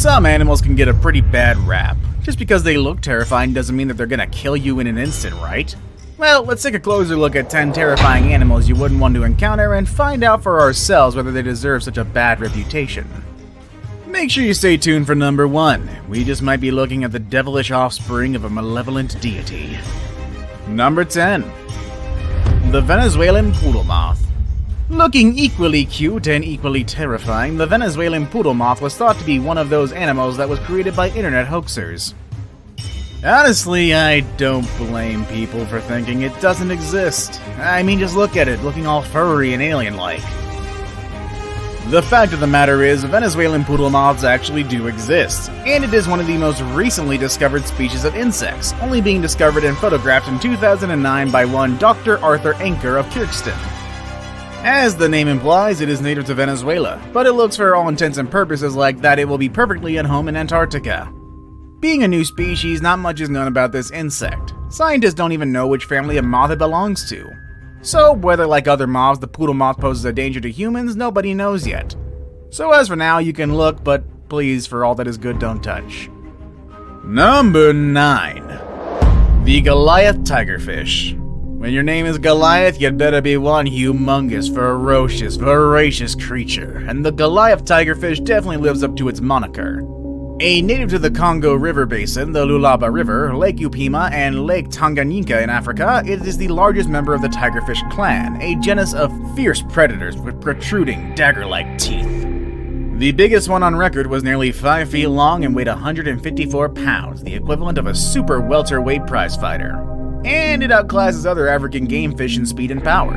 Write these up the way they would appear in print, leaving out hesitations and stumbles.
Some animals can get a pretty bad rap. Just because they look terrifying doesn't mean that they're gonna kill you in an instant, right? Well, let's take a closer look at 10 terrifying animals you wouldn't want to encounter and find out for ourselves whether they deserve such a bad reputation. Make sure you stay tuned for number 1. We just might be looking at the devilish offspring of a malevolent deity. Number 10. The Venezuelan poodle moth. Looking equally cute and equally terrifying, the Venezuelan poodle moth was thought to be one of those animals that was created by internet hoaxers. Honestly, I don't blame people for thinking it doesn't exist. I mean, just look at it, looking all furry and alien-like. The fact of the matter is, Venezuelan poodle moths actually do exist, and it is one of the most recently discovered species of insects, only being discovered and photographed in 2009 by one Dr. Arthur Anker of Kirkston. As the name implies, it is native to Venezuela, but it looks for all intents and purposes like that it will be perfectly at home in Antarctica. Being a new species, not much is known about this insect. Scientists don't even know which family of moth it belongs to. So, whether like other moths, the poodle moth poses a danger to humans, nobody knows yet. So as for now, you can look, but please, for all that is good, don't touch. Number 9. The Goliath tigerfish. When your name is Goliath, you'd better be one humongous, ferocious, voracious creature, and the Goliath tigerfish definitely lives up to its moniker. A native to the Congo River Basin, the Lualaba River, Lake Upima, and Lake Tanganyika in Africa, it is the largest member of the tigerfish clan, a genus of fierce predators with protruding, dagger-like teeth. The biggest one on record was nearly 5 feet long and weighed 154 pounds, the equivalent of a super welterweight prizefighter. And it outclasses other African game fish in speed and power.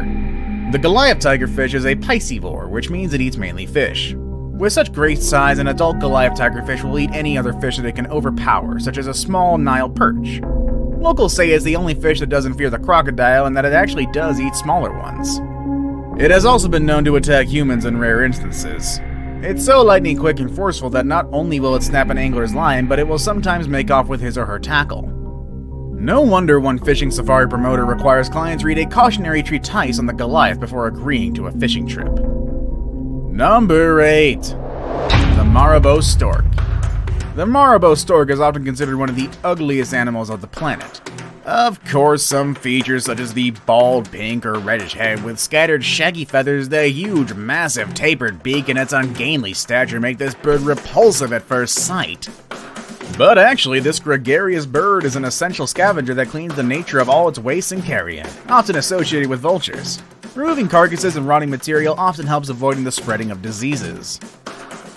The Goliath tigerfish is a piscivore, which means it eats mainly fish. With such great size, an adult Goliath tigerfish will eat any other fish that it can overpower, such as a small Nile perch. Locals say it's the only fish that doesn't fear the crocodile and that it actually does eat smaller ones. It has also been known to attack humans in rare instances. It's so lightning quick and forceful that not only will it snap an angler's line, but it will sometimes make off with his or her tackle. No wonder one fishing safari promoter requires clients read a cautionary treatise on the Goliath before agreeing to a fishing trip. Number 8. The Marabou stork. The Marabou stork is often considered one of the ugliest animals of the planet. Of course, some features such as the bald pink or reddish head with scattered shaggy feathers, the huge, massive, tapered beak, and its ungainly stature make this bird repulsive at first sight. But actually, this gregarious bird is an essential scavenger that cleans the nature of all its waste and carrion, often associated with vultures. Removing carcasses and rotting material often helps avoiding the spreading of diseases.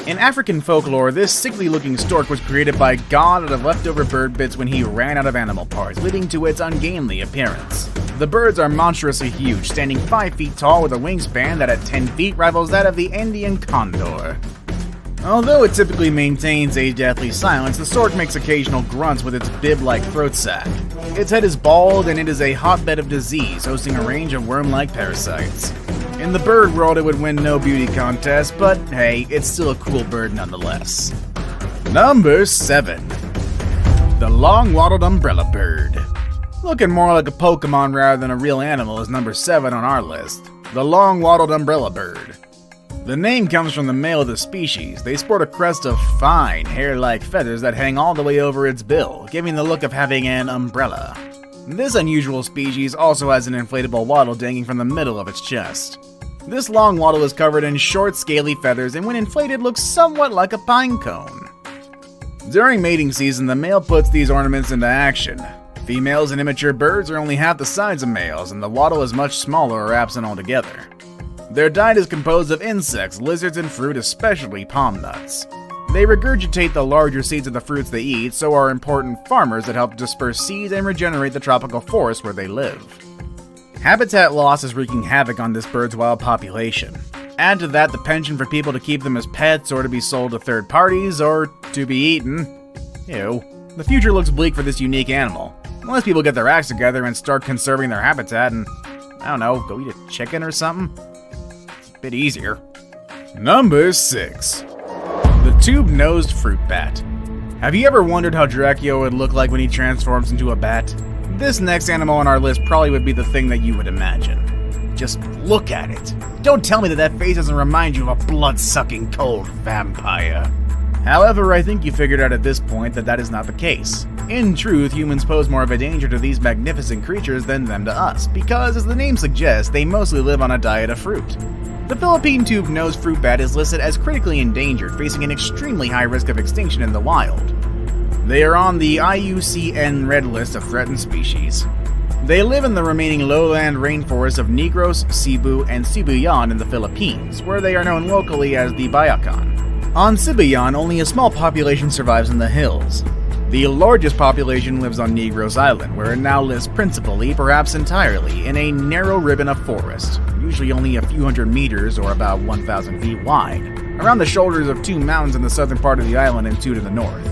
In African folklore, this sickly-looking stork was created by God out of leftover bird bits when he ran out of animal parts, leading to its ungainly appearance. The birds are monstrously huge, standing 5 feet tall with a wingspan that at 10 feet rivals that of the Indian condor. Although it typically maintains a deathly silence, the stork makes occasional grunts with its bib-like throat sac. Its head is bald and it is a hotbed of disease, hosting a range of worm-like parasites. In the bird world, it would win no beauty contest, but hey, it's still a cool bird nonetheless. Number 7. The long-wattled umbrella bird. Looking more like a Pokemon rather than a real animal is number 7 on our list. The long-wattled umbrella bird. The name comes from the male of the species. They sport a crest of fine, hair-like feathers that hang all the way over its bill, giving the look of having an umbrella. This unusual species also has an inflatable wattle dangling from the middle of its chest. This long wattle is covered in short, scaly feathers, and when inflated looks somewhat like a pine cone. During mating season, the male puts these ornaments into action. Females and immature birds are only half the size of males, and the wattle is much smaller or absent altogether. Their diet is composed of insects, lizards, and fruit, especially palm nuts. They regurgitate the larger seeds of the fruits they eat, so are important farmers that help disperse seeds and regenerate the tropical forest where they live. Habitat loss is wreaking havoc on this bird's wild population. Add to that the penchant for people to keep them as pets or to be sold to third parties or to be eaten. Ew. The future looks bleak for this unique animal. Unless people get their acts together and start conserving their habitat and, I don't know, go eat a chicken or something? It's a bit easier. Number 6. The tube-nosed fruit bat. Have you ever wondered how Dracula would look like when he transforms into a bat? This next animal on our list probably would be the thing that you would imagine. Just look at it. Don't tell me that face doesn't remind you of a blood-sucking cold vampire. However, I think you figured out at this point that that is not the case. In truth, humans pose more of a danger to these magnificent creatures than them to us, because, as the name suggests, they mostly live on a diet of fruit. The Philippine tube-nosed fruit bat is listed as critically endangered, facing an extremely high risk of extinction in the wild. They are on the IUCN Red List of threatened species. They live in the remaining lowland rainforests of Negros, Cebu, and Sibuyan in the Philippines, where they are known locally as the Bayakan. On Sibuyan, only a small population survives in the hills. The largest population lives on Negros Island, where it now lives principally, perhaps entirely, in a narrow ribbon of forest, usually only a few hundred meters or about 1,000 feet wide, around the shoulders of two mountains in the southern part of the island and two to the north.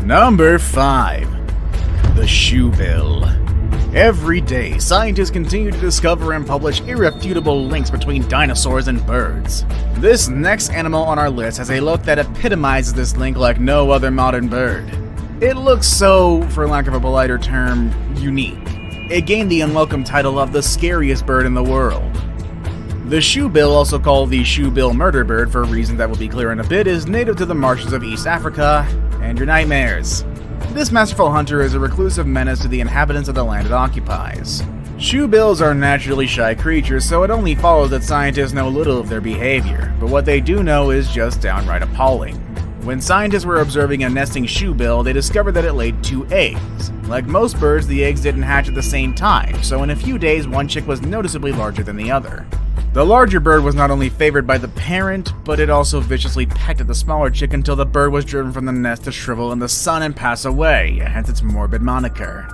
Number 5. The shoebill. Every day, scientists continue to discover and publish irrefutable links between dinosaurs and birds. This next animal on our list has a look that epitomizes this link like no other modern bird. It looks so, for lack of a politer term, unique. It gained the unwelcome title of the scariest bird in the world. The shoebill, also called the shoebill murder bird for reasons that will be clear in a bit, is native to the marshes of East Africa and your nightmares. This masterful hunter is a reclusive menace to the inhabitants of the land it occupies. Shoebills are naturally shy creatures, so it only follows that scientists know little of their behavior, but what they do know is just downright appalling. When scientists were observing a nesting shoebill, they discovered that it laid 2 eggs. Like most birds, the eggs didn't hatch at the same time, so in a few days one chick was noticeably larger than the other. The larger bird was not only favored by the parent, but it also viciously pecked at the smaller chick until the bird was driven from the nest to shrivel in the sun and pass away, hence its morbid moniker.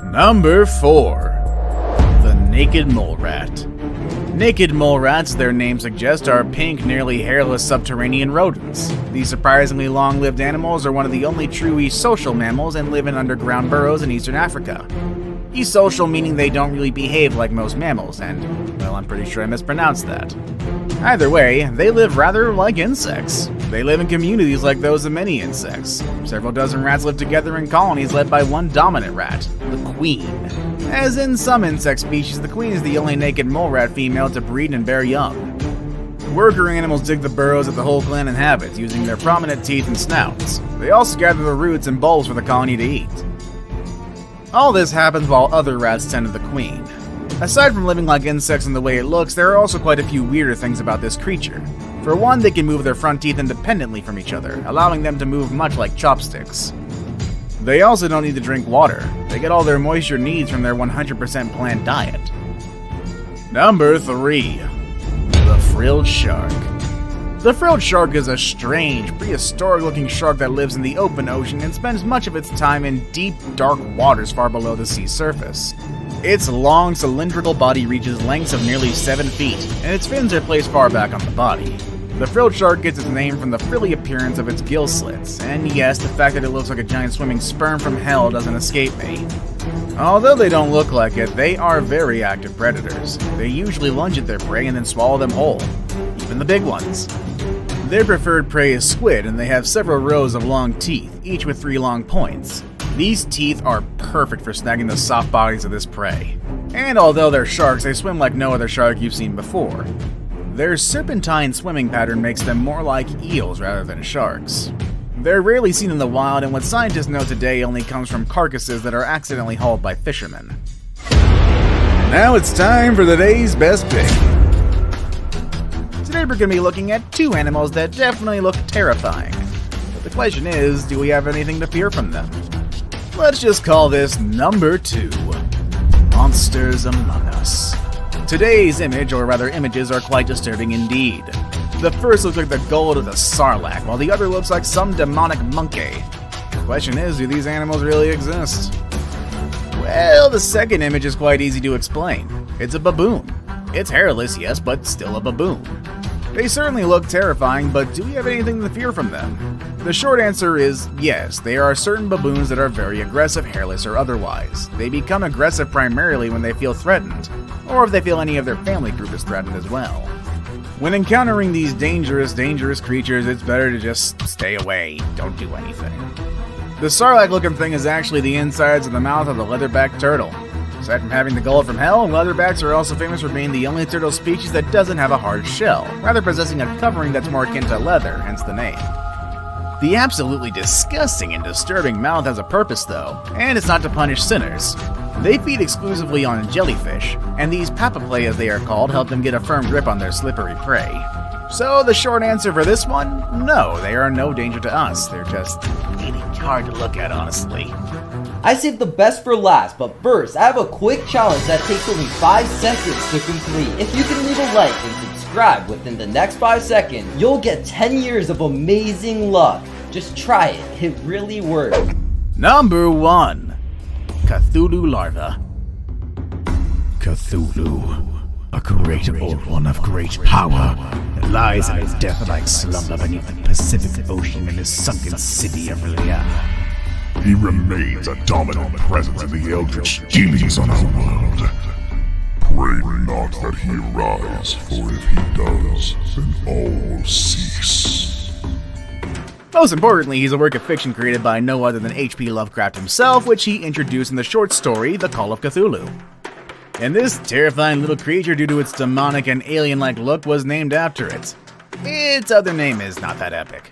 Number 4. The naked mole rat. Naked mole rats, their name suggests, are pink, nearly hairless subterranean rodents. These surprisingly long-lived animals are one of the only true eusocial mammals and live in underground burrows in eastern Africa. Eusocial meaning they don't really behave like most mammals, and, well, I'm pretty sure I mispronounced that. Either way, they live rather like insects. They live in communities like those of many insects. Several dozen rats live together in colonies led by one dominant rat, the queen. As in some insect species, the queen is the only naked mole rat female to breed and bear young. Worker animals dig the burrows that the whole clan inhabits, using their prominent teeth and snouts. They also gather the roots and bulbs for the colony to eat. All this happens while other rats tend to the queen. Aside from living like insects in the way it looks, there are also quite a few weirder things about this creature. For one, they can move their front teeth independently from each other, allowing them to move much like chopsticks. They also don't need to drink water. They get all their moisture needs from their 100% plant diet. Number 3. The frilled shark. The frilled shark is a strange, prehistoric-looking shark that lives in the open ocean and spends much of its time in deep, dark waters far below the sea surface. Its long, cylindrical body reaches lengths of nearly 7 feet, and its fins are placed far back on the body. The frilled shark gets its name from the frilly appearance of its gill slits, and yes, the fact that it looks like a giant swimming sperm from hell doesn't escape me. Although they don't look like it, they are very active predators. They usually lunge at their prey and then swallow them whole, even the big ones. Their preferred prey is squid, and they have several rows of long teeth, each with 3 long points. These teeth are perfect for snagging the soft bodies of this prey. And although they're sharks, they swim like no other shark you've seen before. Their serpentine swimming pattern makes them more like eels rather than sharks. They're rarely seen in the wild, and what scientists know today only comes from carcasses that are accidentally hauled by fishermen. Now it's time for the day's best pick. Today we're going to be looking at 2 animals that definitely look terrifying. But the question is, do we have anything to fear from them? Let's just call this number 2. Monsters Among Us. Today's image, or rather images, are quite disturbing indeed. The first looks like the gold of the Sarlacc, while the other looks like some demonic monkey. The question is, do these animals really exist? Well, the second image is quite easy to explain. It's a baboon. It's hairless, yes, but still a baboon. They certainly look terrifying, but do we have anything to fear from them? The short answer is yes, there are certain baboons that are very aggressive, hairless or otherwise. They become aggressive primarily when they feel threatened, or if they feel any of their family group is threatened as well. When encountering these dangerous creatures, it's better to just stay away, don't do anything. The Sarlacc-looking thing is actually the insides of the mouth of the leatherback turtle. Aside from having the gullet from hell, leatherbacks are also famous for being the only turtle species that doesn't have a hard shell, rather possessing a covering that's more akin to leather, hence the name. The absolutely disgusting and disturbing mouth has a purpose though, and it's not to punish sinners. They feed exclusively on jellyfish, and these papaplay as they are called help them get a firm grip on their slippery prey. So the short answer for this one, no, they are no danger to us. They're just really hard to look at, honestly. I saved the best for last, but first, I have a quick challenge that takes only 5 seconds to complete. If you can leave a like and subscribe within the next 5 seconds, you'll get 10 years of amazing luck. Just try it, it really works. Number 1. Cthulhu Larva. Cthulhu, a great old one of great power, lies in a death-like slumber beneath the Pacific Ocean in his sunken city of Liliana. He remains a dominant presence in the eldritch dealings on our world. Pray not that he arise, for if he does, then all will cease. Most importantly, he's a work of fiction created by no other than H.P. Lovecraft himself, which he introduced in the short story, The Call of Cthulhu. And this terrifying little creature, due to its demonic and alien-like look, was named after it. Its other name is not that epic.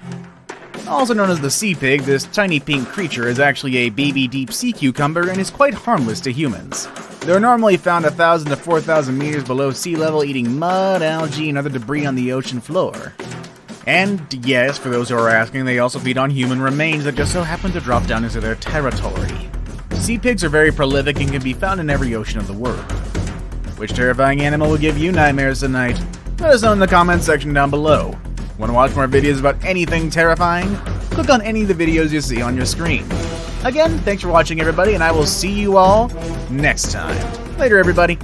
Also known as the sea pig, this tiny pink creature is actually a baby deep sea cucumber and is quite harmless to humans. They're normally found 1,000 to 4,000 meters below sea level, eating mud, algae, and other debris on the ocean floor. And yes, for those who are asking, they also feed on human remains that just so happen to drop down into their territory. Sea pigs are very prolific and can be found in every ocean of the world. Which terrifying animal will give you nightmares tonight? Let us know in the comments section down below. Want to watch more videos about anything terrifying? Click on any of the videos you see on your screen. Again, thanks for watching everybody, and I will see you all next time. Later everybody.